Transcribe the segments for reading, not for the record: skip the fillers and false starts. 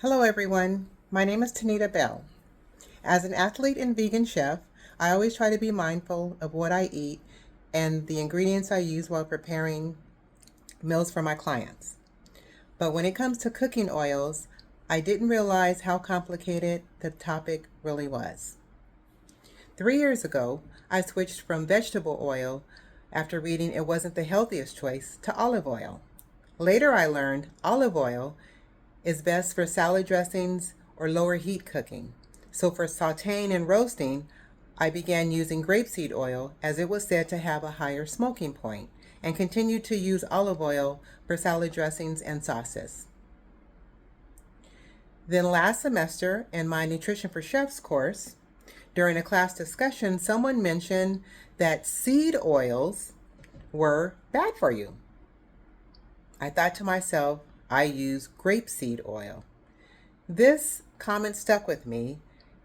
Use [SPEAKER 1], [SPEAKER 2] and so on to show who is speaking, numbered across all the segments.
[SPEAKER 1] Hello everyone, my name is Tanita Bell. As an athlete and vegan chef, I always try to be mindful of what I eat and the ingredients I use while preparing meals for my clients. But when it comes to cooking oils, I didn't realize how complicated the topic really was. 3 years ago, I switched from vegetable oil after reading it wasn't the healthiest choice to olive oil. Later I learned olive oil is best for salad dressings or lower heat cooking. So for sauteing and roasting, I began using grapeseed oil as it was said to have a higher smoking point, and continued to use olive oil for salad dressings and sauces. Then last semester in my Nutrition for Chefs course, during a class discussion, someone mentioned that seed oils were bad for you. I thought to myself, I use grapeseed oil. This comment stuck with me,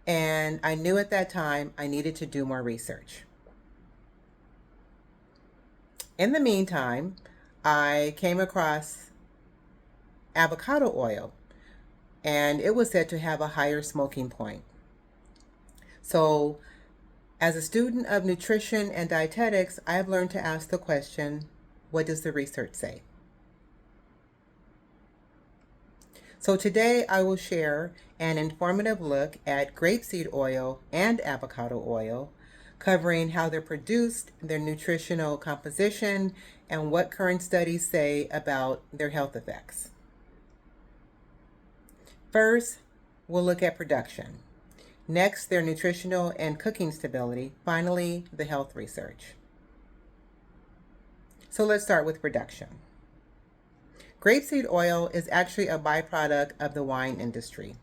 [SPEAKER 1] and I knew at that time I needed to do more research. In the meantime, I came across avocado oil, and it was said to have a higher smoking point. So, as a student of nutrition and dietetics, I've learned to ask the question, what does the research say? So today I will share an informative look at grapeseed oil and avocado oil, covering how they're produced, their nutritional composition, and what current studies say about their health effects. First, we'll look at production. Next, their nutritional and cooking stability. Finally, the health research. So let's start with production. Grapeseed oil is actually a byproduct of the wine industry.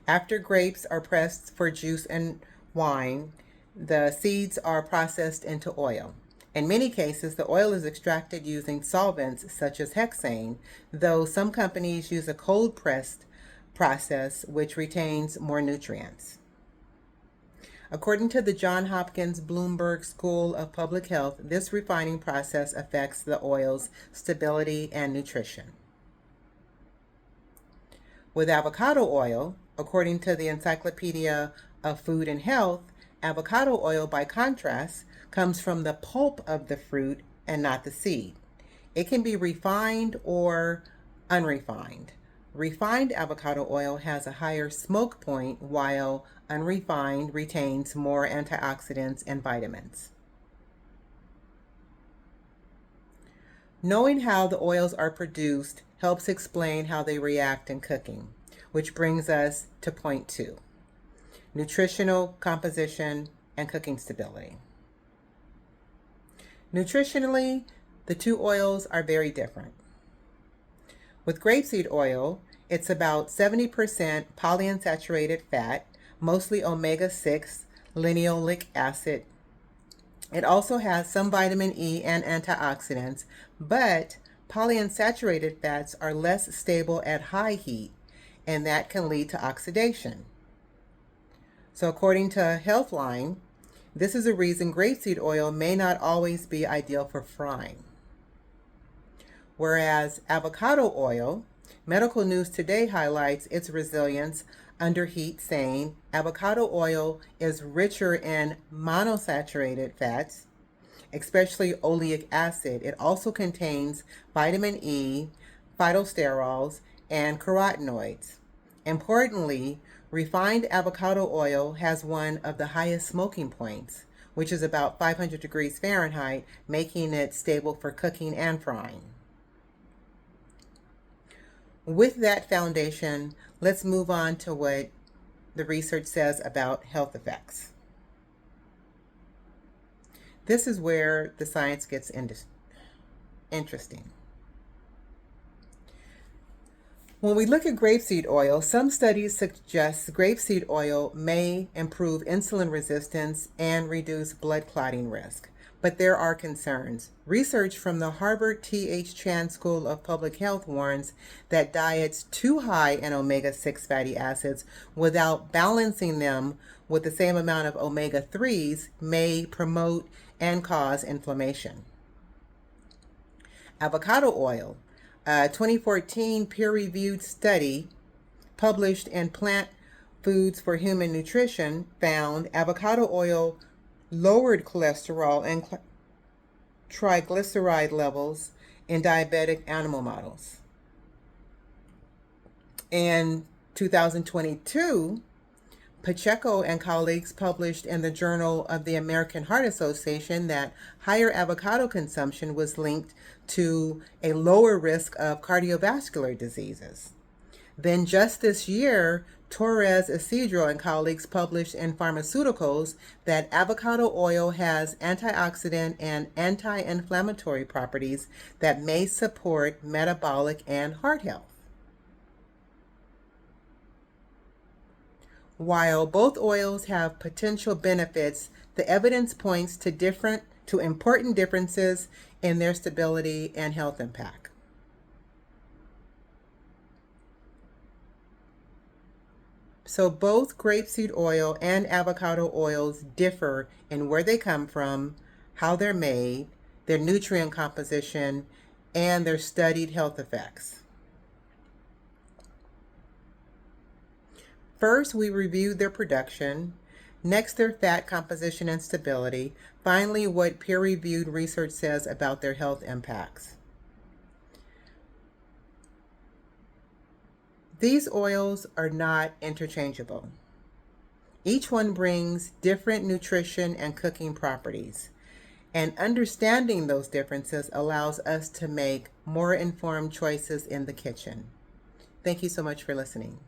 [SPEAKER 1] After grapes are pressed for juice and wine, the seeds are processed into oil. In many cases, the oil is extracted using solvents such as hexane, though some companies use a cold pressed process which retains more nutrients. According to the Johns Hopkins Bloomberg School of Public Health, this refining process affects the oil's stability and nutrition. With avocado oil, according to the Encyclopedia of Food and Health, avocado oil, by contrast, comes from the pulp of the fruit and not the seed. It can be refined or unrefined. Refined avocado oil has a higher smoke point, while unrefined retains more antioxidants and vitamins. Knowing how the oils are produced helps explain how they react in cooking, which brings us to point 2, nutritional composition and cooking stability. Nutritionally, the two oils are very different. With grapeseed oil, it's about 70% polyunsaturated fat, mostly omega-6 linoleic acid. It also has some vitamin E and antioxidants, but polyunsaturated fats are less stable at high heat, and that can lead to oxidation. So according to Healthline, this is a reason grapeseed oil may not always be ideal for frying. Whereas avocado oil, Medical News Today highlights its resilience under heat, saying avocado oil is richer in monosaturated fats, especially oleic acid. It also contains vitamin E, phytosterols, and carotenoids. Importantly, refined avocado oil has one of the highest smoking points, which is about 500 degrees Fahrenheit, making it stable for cooking and frying. With that foundation, let's move on to what the research says about health effects. This is where the science gets interesting. When we look at grapeseed oil, some studies suggest grapeseed oil may improve insulin resistance and reduce blood clotting risk. But there are concerns. Research from the Harvard T.H. Chan School of Public Health warns that diets too high in omega-6 fatty acids without balancing them with the same amount of omega-3s may promote and cause inflammation. Avocado oil, a 2014 peer-reviewed study published in Plant Foods for Human Nutrition found avocado oil lowered cholesterol and triglyceride levels in diabetic animal models. In 2022, Pacheco and colleagues published in the Journal of the American Heart Association that higher avocado consumption was linked to a lower risk of cardiovascular diseases. Then just this year, Torres Isidro and colleagues published in Pharmaceuticals that avocado oil has antioxidant and anti-inflammatory properties that may support metabolic and heart health. While both oils have potential benefits, the evidence points to important differences in their stability and health impact. So both grapeseed oil and avocado oils differ in where they come from, how they're made, their nutrient composition, and their studied health effects. First, we reviewed their production. Next, their fat composition and stability. Finally, what peer-reviewed research says about their health impacts. These oils are not interchangeable. Each one brings different nutrition and cooking properties, and understanding those differences allows us to make more informed choices in the kitchen. Thank you so much for listening.